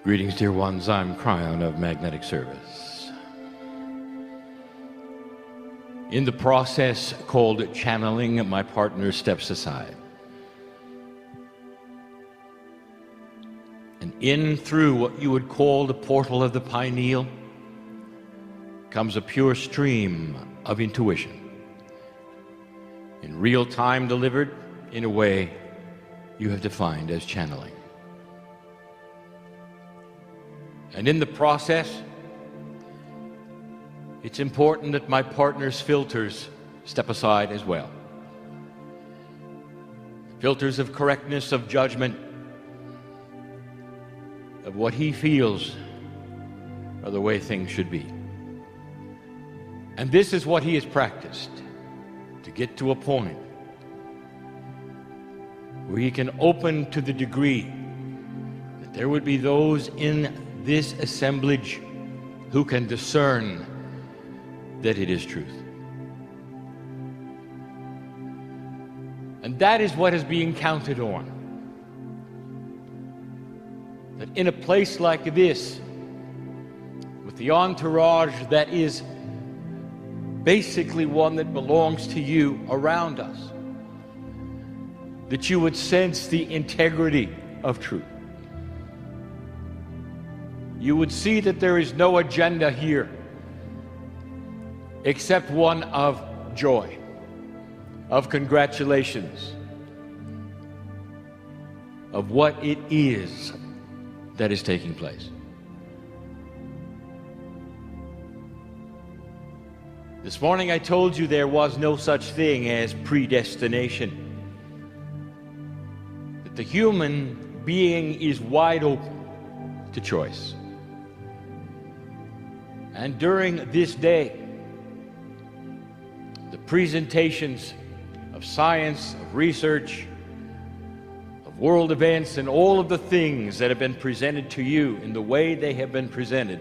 Greetings, dear ones. I'm Kryon of Magnetic Service. In the process called channeling, my partner steps aside. And in through what you would call the portal of the pineal comes a pure stream of intuition, in real time delivered in a way you have defined as channeling. And in the process, it's important that my partner's filters step aside as well. Filters of correctness, of judgment, of what he feels are the way things should be. And this is what he has practiced, to get to a point where he can open to the degree that there would be those in this assemblage who can discern that it is truth. And that is what is being counted on. That in a place like this, with the entourage that is basically one that belongs to you around us, that you would sense the integrity of truth. You would see that there is no agenda here except one of joy, of congratulations, of what it is that is taking place. This morning I told you there was no such thing as predestination, that the human being is wide open to choice. And during this day, the presentations of science, of research, of world events, and all of the things that have been presented to you in the way they have been presented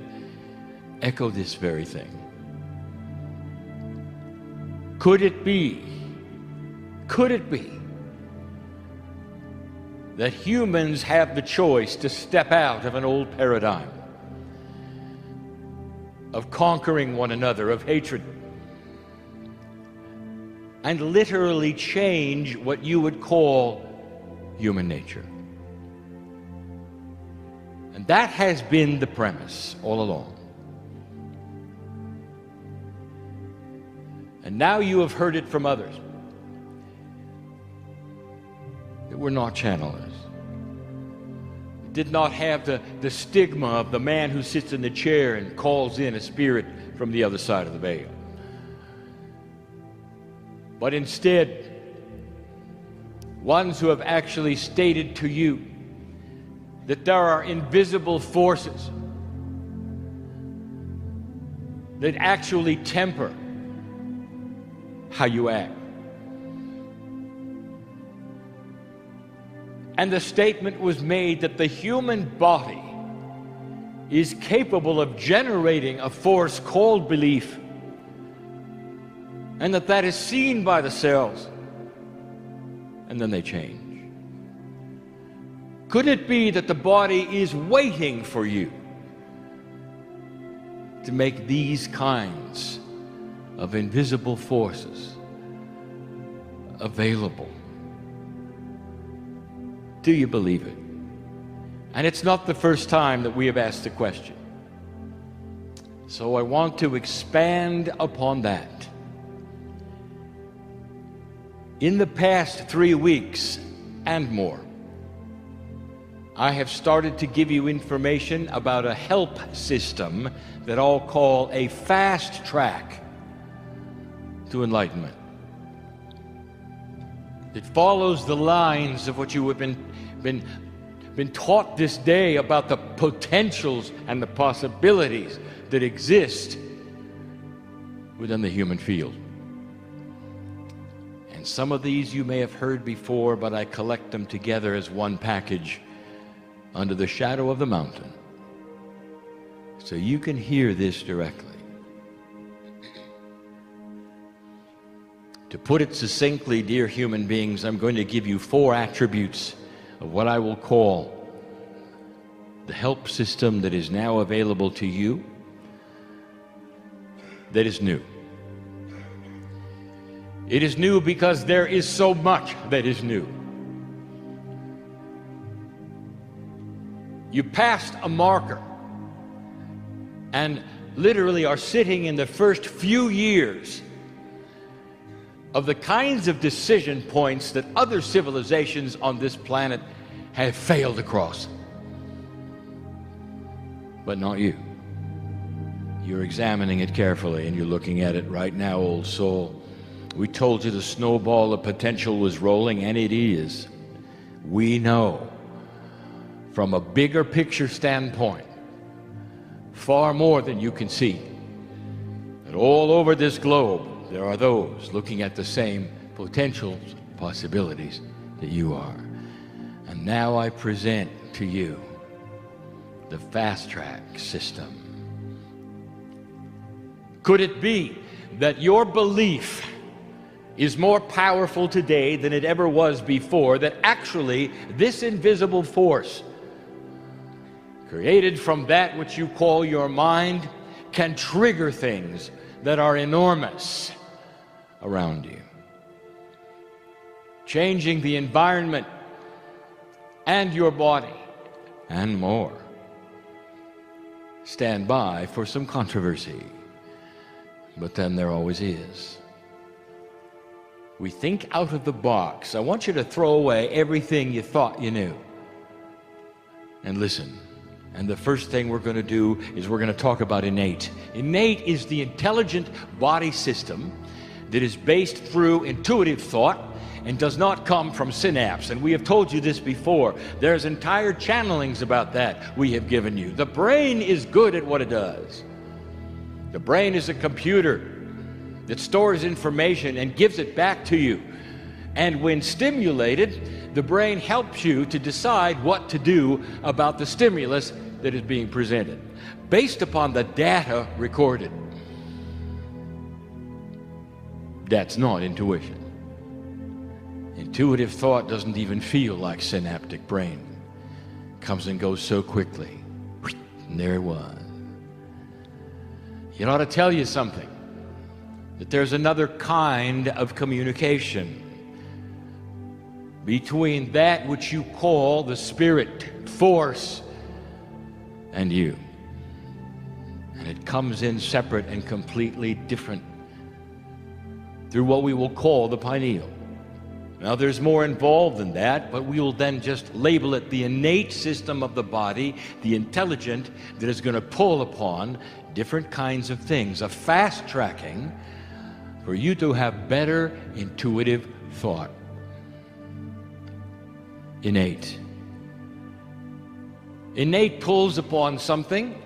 echo this very thing. Could it be that humans have the choice to step out of an old paradigm of conquering one another, of hatred, and literally change what you would call human nature? And that has been the premise all along. And now you have heard it from others that we're not channelers. Did not have the stigma of the man who sits in the chair and calls in a spirit from the other side of the veil. But instead, ones who have actually stated to you that there are invisible forces that actually temper how you act. And the statement was made that the human body is capable of generating a force called belief, and that is seen by the cells, and then they change. Could it be that the body is waiting for you to make these kinds of invisible forces available? Do you believe it? And it's not the first time that we have asked the question. So I want to expand upon that. In the past 3 weeks and more, I have started to give you information about a help system that I'll call a fast track to enlightenment. It follows the lines of what you have been taught this day about the potentials and the possibilities that exist within the human field. And some of these you may have heard before, but I collect them together as one package under the shadow of the mountain, so you can hear this directly. To put it succinctly, dear human beings, I'm going to give you 4 attributes of what I will call the help system that is now available to you that is new. It is new because there is so much that is new. You passed a marker and literally are sitting in the first few years of the kinds of decision points that other civilizations on this planet have failed to cross. But not you. You're examining it carefully and you're looking at it right now, old soul. We told you the snowball of potential was rolling, and it is. We know from a bigger picture standpoint, far more than you can see, that all over this globe there are those looking at the same potentials, possibilities that you are. And now I present to you the fast track system. Could it be that your belief is more powerful today than it ever was before, that actually this invisible force created from that which you call your mind can trigger things that are enormous around you, changing the environment and your body and more? Stand by for some controversy, but then there always is. We think out of the box. I want you to throw away everything you thought you knew and listen. And the first thing we're going to do is we're going to talk about innate. Innate is the intelligent body system that is based through intuitive thought and does not come from synapse. And we have told you this before. There's entire channelings about that we have given you. The brain is good at what it does. The brain is a computer that stores information and gives it back to you. And when stimulated, the brain helps you to decide what to do about the stimulus that is being presented, based upon the data recorded. That's not intuition. Intuitive thought doesn't even feel like synaptic brain. It comes and goes so quickly. And there it was. It ought to tell you something, that there's another kind of communication between that which you call the spirit force and you. And it comes in separate and completely different through what we will call the pineal. Now there's more involved than that, but we will then just label it the innate system of the body, the intelligent, that is going to pull upon different kinds of things, a fast tracking for you to have better intuitive thought. Innate. Innate pulls upon something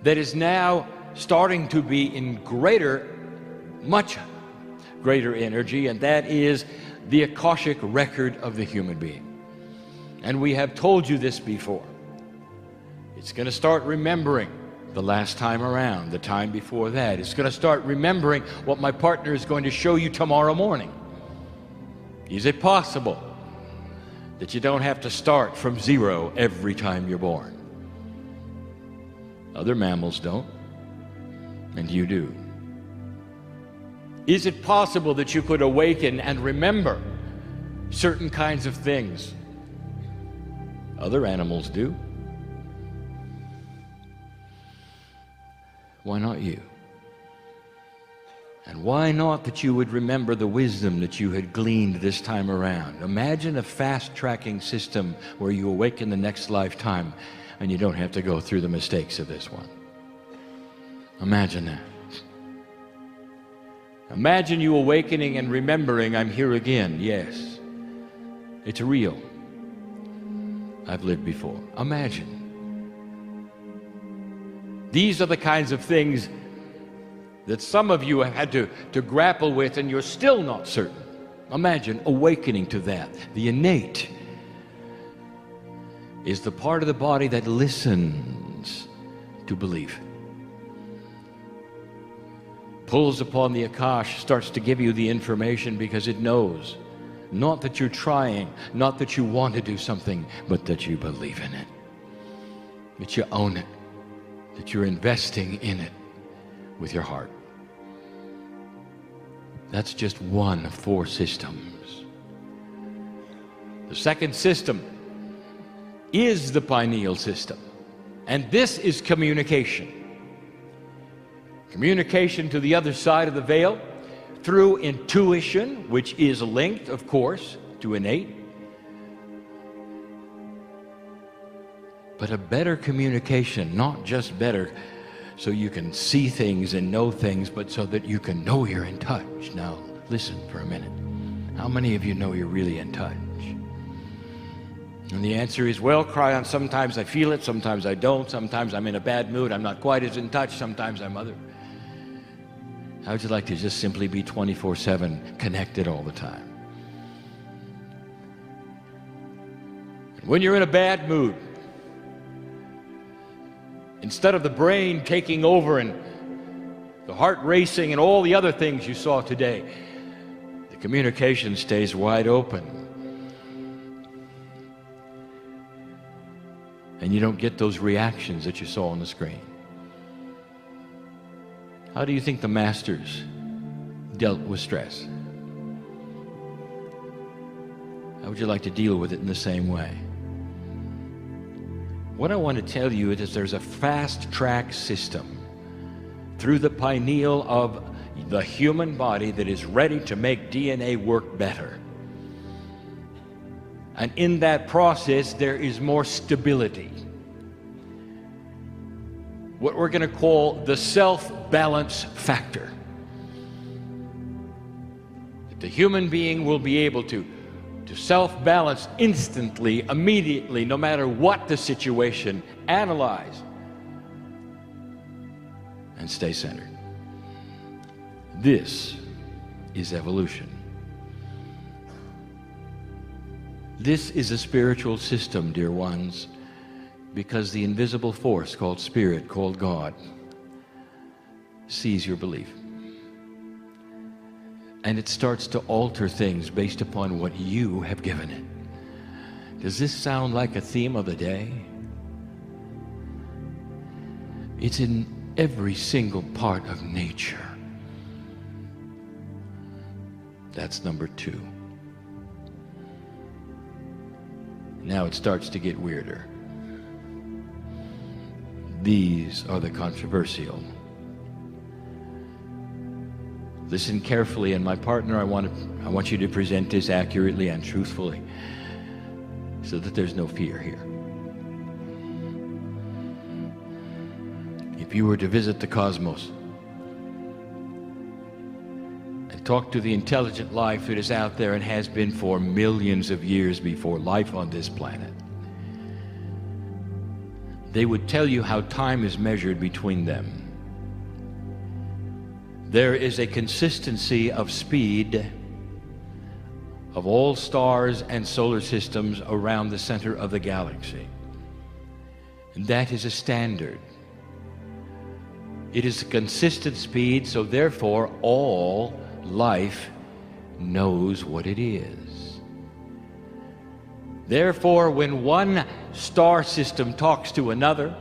that is now starting to be in much greater energy, and that is the Akashic record of the human being. And we have told you this before. It's going to start remembering the last time around, the time before that. It's going to start remembering what my partner is going to show you tomorrow morning. Is it possible that you don't have to start from zero every time you're born? Other mammals don't, and you do. Is it possible that you could awaken and remember certain kinds of things? Other animals do. Why not you? And why not that you would remember the wisdom that you had gleaned this time around? Imagine a fast-tracking system where you awaken the next lifetime and you don't have to go through the mistakes of this one. Imagine that. Imagine you awakening and remembering, I'm here again. Yes, it's real. I've lived before. Imagine. These are the kinds of things that some of you have had to grapple with, and you're still not certain. Imagine awakening to that. The innate is the part of the body that listens to belief. Pulls upon the Akash, starts to give you the information because it knows Not that you're trying, not that you want to do something, but that you believe in it, that you own it, that you're investing in it with your heart. That's just one of 4 systems. The second system is the pineal system, and this is communication. Communication to the other side of the veil through intuition, which is linked, of course, to innate. But a better communication, not just better so you can see things and know things, but so that you can know you're in touch. Now, listen for a minute. How many of you know you're really in touch? And the answer is, well, Kryon, sometimes I feel it, sometimes I don't, sometimes I'm in a bad mood, I'm not quite as in touch, sometimes I'm other. How would you like to just simply be 24/7 connected all the time? When you're in a bad mood, instead of the brain taking over and the heart racing and all the other things you saw today, the communication stays wide open. And you don't get those reactions that you saw on the screen. How do you think the masters dealt with stress? How would you like to deal with it in the same way? What I want to tell you is there's a fast-track system through the pineal of the human body that is ready to make DNA work better. And in that process, there is more stability. What we're going to call the self-balance factor. The human being will be able to self-balance instantly, immediately, no matter what the situation, analyze, and stay centered. This is evolution. This is a spiritual system, dear ones, because the invisible force called Spirit, called God, sees your belief. And it starts to alter things based upon what you have given it. Does this sound like a theme of the day? It's in every single part of nature. That's number 2. Now it starts to get weirder. These are the controversial. Listen carefully, and my partner, I want you to present this accurately and truthfully so that there's no fear here. If you were to visit the cosmos and talk to the intelligent life that is out there and has been for millions of years before life on this planet, they would tell you how time is measured between them. There is a consistency of speed of all stars and solar systems around the center of the galaxy. And that is a standard. It is a consistent speed, so therefore all life knows what it is. Therefore, when one star system talks to another,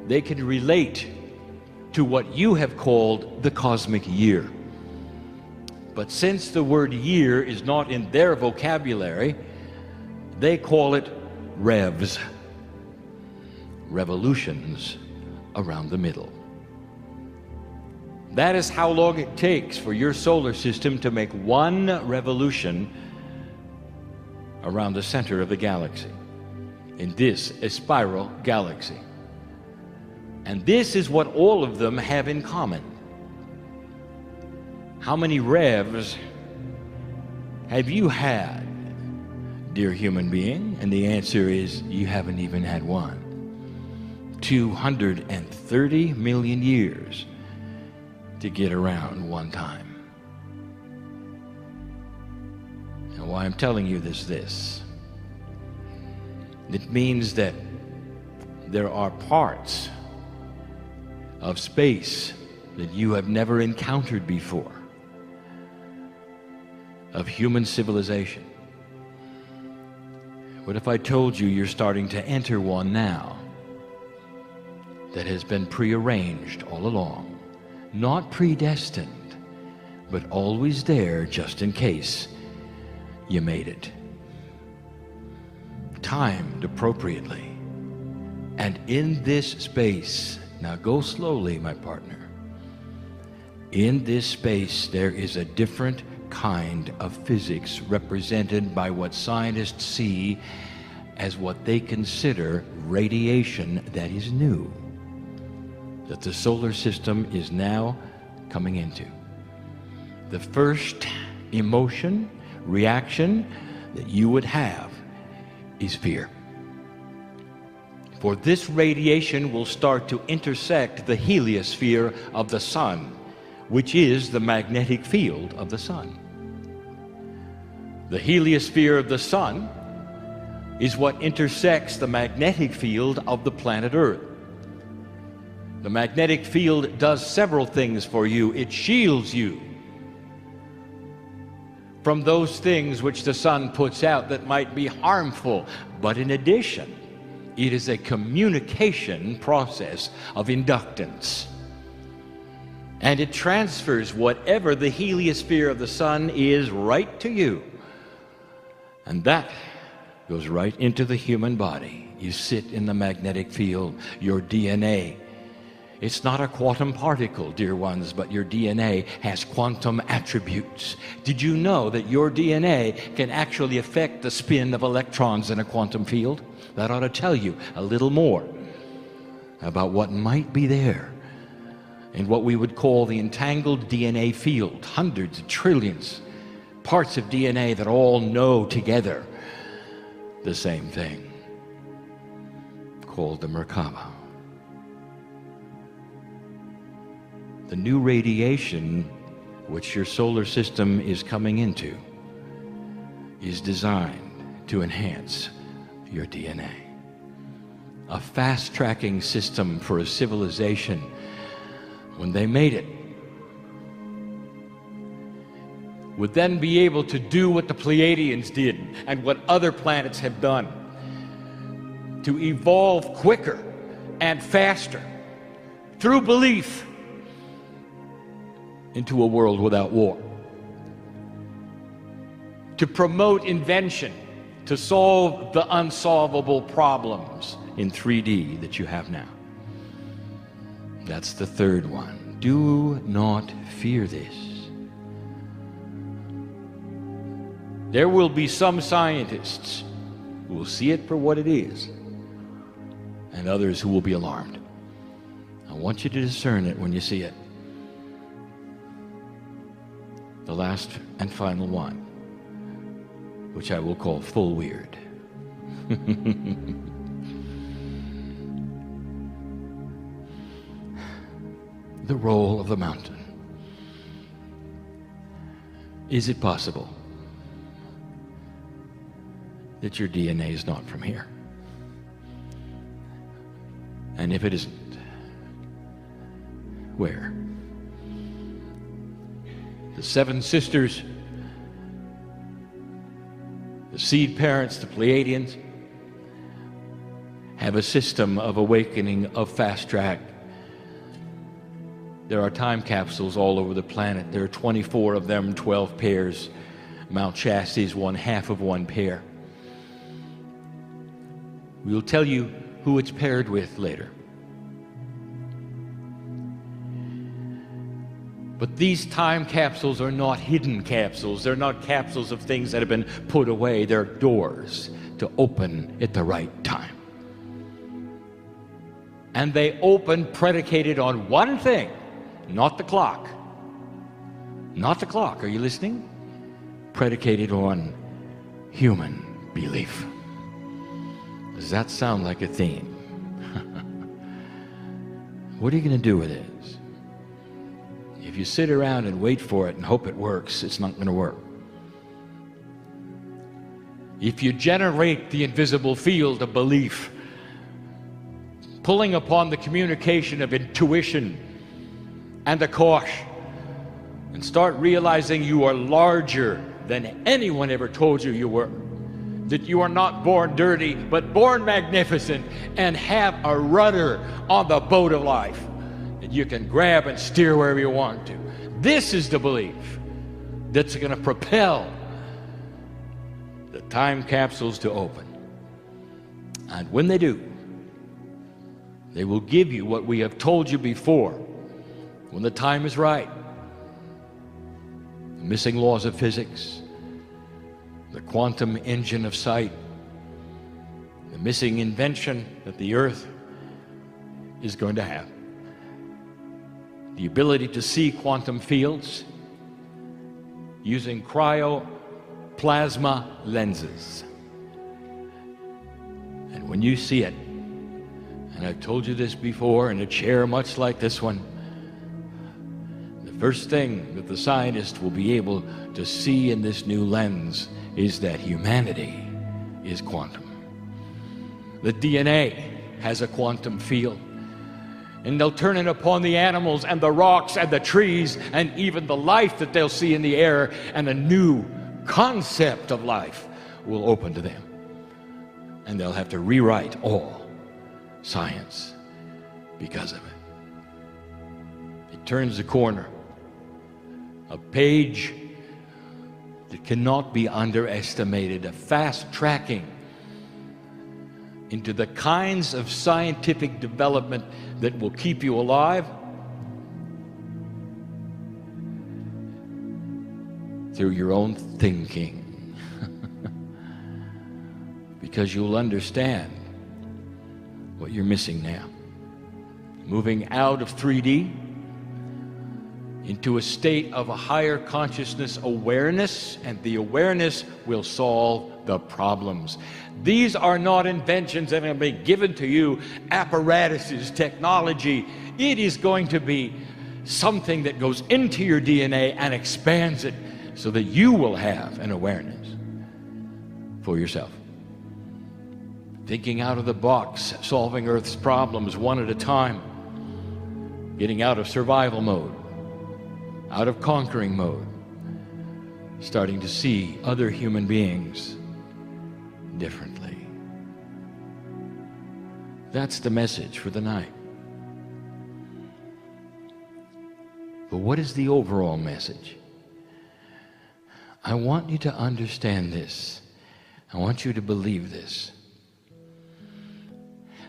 they can relate to what you have called the cosmic year. But since the word year is not in their vocabulary, they call it revs, revolutions around the middle. That is how long it takes for your solar system to make one revolution around the center of the galaxy. In this, a spiral galaxy. And this is what all of them have in common. How many revs have you had, dear human being? And the answer is, you haven't even had one. 230 million years to get around one time. And why I'm telling you this. It means that there are parts of space that you have never encountered before. of human civilization. What if I told you you're starting to enter one now that has been prearranged all along, not predestined, but always there just in case you made it, timed appropriately. And in this space, now go slowly, my partner, in this space there is a different kind of physics represented by what scientists see as what they consider radiation that is new, that the solar system is now coming into. The first emotion, reaction that you would have is fear. For this radiation will start to intersect the heliosphere of the sun, which is the magnetic field of the sun. The heliosphere of the sun is what intersects the magnetic field of the planet Earth. The magnetic field does several things for you. It shields you from those things which the sun puts out that might be harmful. But in addition, it is a communication process of inductance. And it transfers whatever the heliosphere of the sun is right to you. And that goes right into the human body. You sit in the magnetic field, your DNA. It's not a quantum particle, dear ones, but your DNA has quantum attributes. Did you know that your DNA can actually affect the spin of electrons in a quantum field? That ought to tell you a little more about what might be there in what we would call the entangled DNA field. Hundreds of trillions parts of DNA that all know together the same thing, called the Merkaba. The new radiation which your solar system is coming into is designed to enhance your DNA. A fast-tracking system for a civilization, when they made it, would then be able to do what the Pleiadians did and what other planets have done, to evolve quicker and faster through belief into a world without war, to promote invention, to solve the unsolvable problems in 3D that you have now. That's the third one. Do not fear this. There will be some scientists who will see it for what it is, and others who will be alarmed. I want you to discern it when you see it. The last and final one, which I will call full weird. The role of the mountain. Is it possible that your DNA is not from here? And if it isn't, where? The seven sisters, the seed parents, the Pleiadians, have a system of awakening, of fast track. There are time capsules all over the planet. There are 24 of them, 12 pairs. Mount Shasta is one half of one pair. We will tell you who it's paired with later. But these time capsules are not hidden capsules. They're not capsules of things that have been put away. They're doors to open at the right time. And they open predicated on one thing, not the clock. Not the clock, are you listening? Predicated on human belief. Does that sound like a theme? What are you going to do with it? If you sit around and wait for it and hope it works, it's not going to work. If you generate the invisible field of belief, pulling upon the communication of intuition and the kosh, and start realizing you are larger than anyone ever told you you were. That you are not born dirty, but born magnificent and have a rudder on the boat of life that you can grab and steer wherever you want to. This is the belief that's going to propel the time capsules to open. And when they do, they will give you what we have told you before. When the time is right, the missing laws of physics, the quantum engine of sight, the missing invention that the Earth is going to have, the ability to see quantum fields using cryoplasma lenses. And when you see it, and I've told you this before in a chair much like this one, the first thing that the scientist will be able to see in this new lens is that humanity is quantum. The DNA has a quantum field, and they'll turn it upon the animals and the rocks and the trees and even the life that they'll see in the air, and a new concept of life will open to them. And they'll have to rewrite all science because of it. It turns the corner, a page that cannot be underestimated, a fast tracking into the kinds of scientific development that will keep you alive through your own thinking. Because you'll understand what you're missing now. Moving out of 3D into a state of a higher consciousness awareness, and the awareness will solve the problems. These are not inventions that are going to be given to you, apparatuses, technology. It is going to be something that goes into your DNA and expands it so that you will have an awareness for yourself. Thinking out of the box, solving Earth's problems one at a time, getting out of survival mode, out of conquering mode, starting to see other human beings differently. That's the message for the night. But what is the overall message? I want you to understand this. I want you to believe this.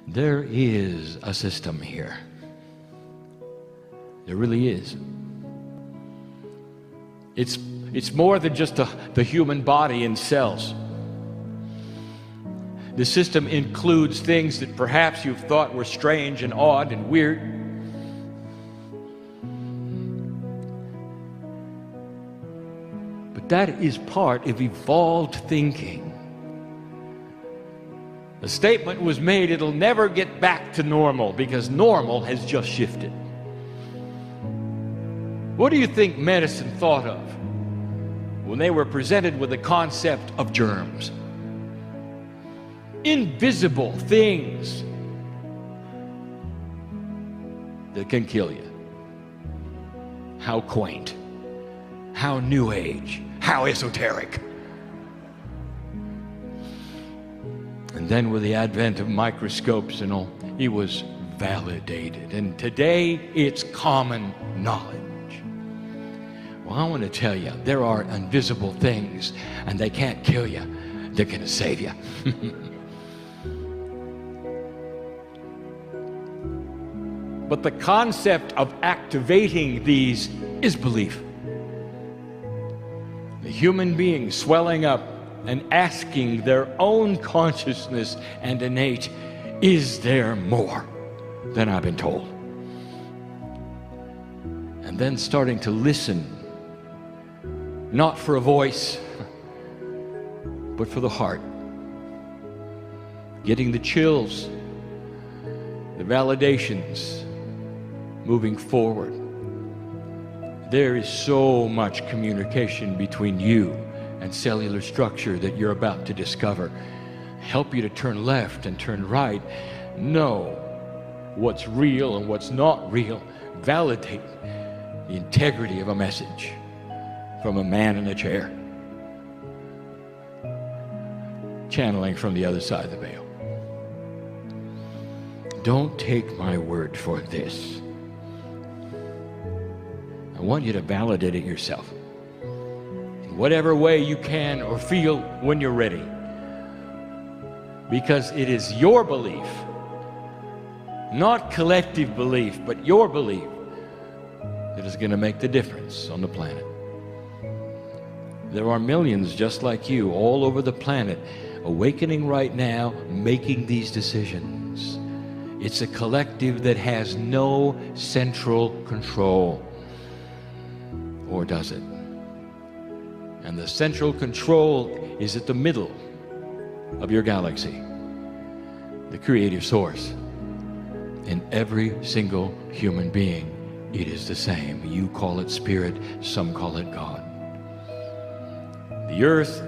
There is a system here. There really is. It's more than just the human body and cells. The system includes things that perhaps you've thought were strange and odd and weird. But that is part of evolved thinking. The statement was made, it'll never get back to normal because normal has just shifted. What do you think medicine thought of when they were presented with the concept of germs? Invisible things that can kill you. How quaint, how new age, how esoteric. And then with the advent of microscopes and all, it was validated. And today it's common knowledge. Well, I want to tell you, there are invisible things, and they can't kill you. They're going to save you. But the concept of activating these is belief. The human being swelling up and asking their own consciousness and innate, is there more than I've been told? And then starting to listen, not for a voice, but for the heart. Getting the chills, the validations, moving forward. There is so much communication between you and cellular structure that you're about to discover. Help you to turn left and turn right. Know what's real and what's not real. Validate the integrity of a message from a man in a chair. channeling from the other side of the veil. Don't take my word for this. I want you to validate it yourself in whatever way you can or feel when you're ready. Because it is your belief, not collective belief, but your belief, that is going to make the difference on the planet. There are millions just like you all over the planet awakening right now, making these decisions. It's a collective that has no central control. Or does it? And the central control is at the middle of your galaxy, the creative source. In every single human being, it is the same. You call it spirit, some call it God. The earth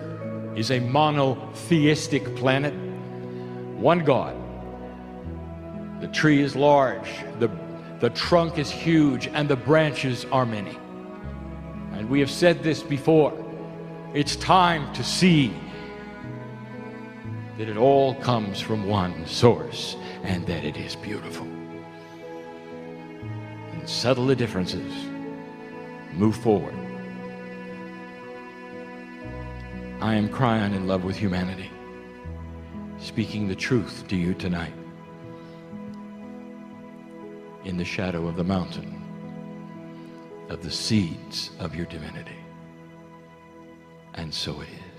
is a monotheistic planet, one God. The tree is large, the trunk is huge, and the branches are many. And we have said this before. It's time to see that it all comes from one source and that it is beautiful. And settle the differences. Move forward. I am Kryon, in love with humanity, speaking the truth to you tonight in the shadow of the mountain of the seeds of your divinity. And so it is.